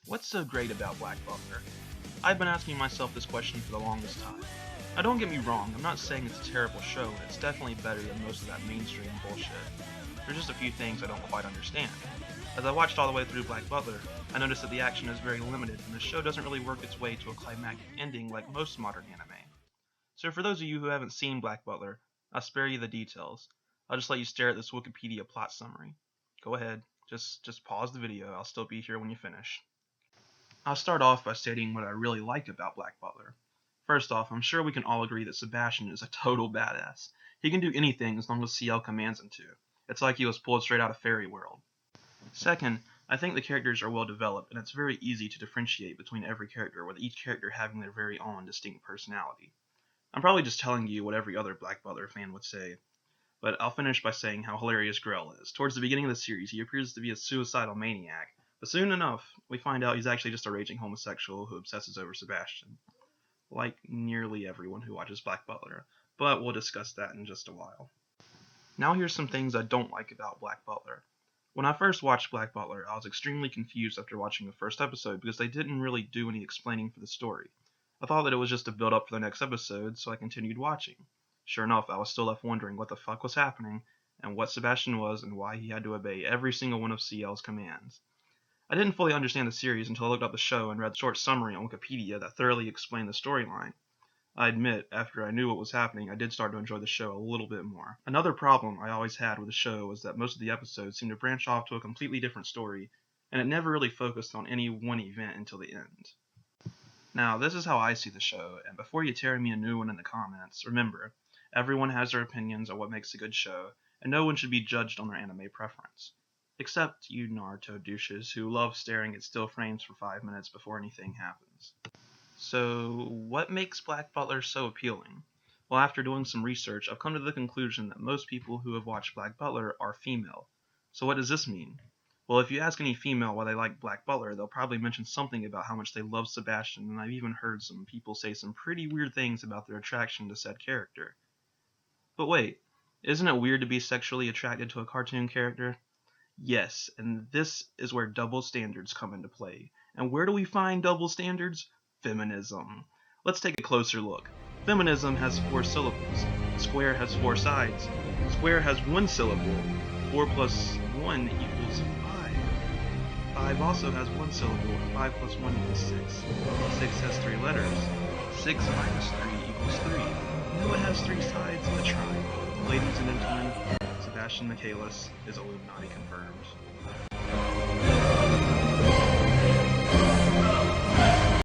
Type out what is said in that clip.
What's so great about Black Butler? I've been asking myself this question for the longest time. Now don't get me wrong, I'm not saying it's a terrible show, and it's definitely better than most of that mainstream bullshit. There's just a few things I don't quite understand. As I watched all the way through Black Butler, I noticed that the action is very limited, and the show doesn't really work its way to a climactic ending like most modern anime. So for those of you who haven't seen Black Butler, I'll spare you the details. I'll just let you stare at this Wikipedia plot summary. Go ahead, just pause the video, I'll still be here when you finish. I'll start off by stating what I really like about Black Butler. First off, I'm sure we can all agree that Sebastian is a total badass. He can do anything as long as CL commands him to. It's like he was pulled straight out of Fairy World. Second, I think the characters are well developed, and it's very easy to differentiate between every character, with each character having their very own distinct personality. I'm probably just telling you what every other Black Butler fan would say, but I'll finish by saying how hilarious Grell is. Towards the beginning of the series, he appears to be a suicidal maniac, but soon enough, we find out he's actually just a raging homosexual who obsesses over Sebastian. Like nearly everyone who watches Black Butler, but we'll discuss that in just a while. Now here's some things I don't like about Black Butler. When I first watched Black Butler, I was extremely confused after watching the first episode because they didn't really do any explaining for the story. I thought that it was just a build up for the next episode, so I continued watching. Sure enough, I was still left wondering what the fuck was happening, and what Sebastian was, and why he had to obey every single one of CL's commands. I didn't fully understand the series until I looked up the show and read the short summary on Wikipedia that thoroughly explained the storyline. I admit, after I knew what was happening, I did start to enjoy the show a little bit more. Another problem I always had with the show was that most of the episodes seemed to branch off to a completely different story, and it never really focused on any one event until the end. Now, this is how I see the show, and before you tear me a new one in the comments, remember, everyone has their opinions on what makes a good show, and no one should be judged on their anime preference. Except you Naruto douches who love staring at still frames for 5 minutes before anything happens. So, what makes Black Butler so appealing? Well, after doing some research, I've come to the conclusion that most people who have watched Black Butler are female. So what does this mean? Well, if you ask any female why they like Black Butler, they'll probably mention something about how much they love Sebastian, and I've even heard some people say some pretty weird things about their attraction to said character. But wait, isn't it weird to be sexually attracted to a cartoon character? Yes, and this is where double standards come into play. And where do we find double standards? Feminism. Let's take a closer look. Feminism has 4 syllables. Square has 4 sides. Square has 1 syllable. 4 plus 1 equals 5. 5 also has 1 syllable. 5 plus 1 equals 6. 6 has 3 letters. 6 minus 3 equals 3. Now it has 3 sides, a triangle. Ladies and gentlemen, Sebastian Michaelis is Illuminati confirmed.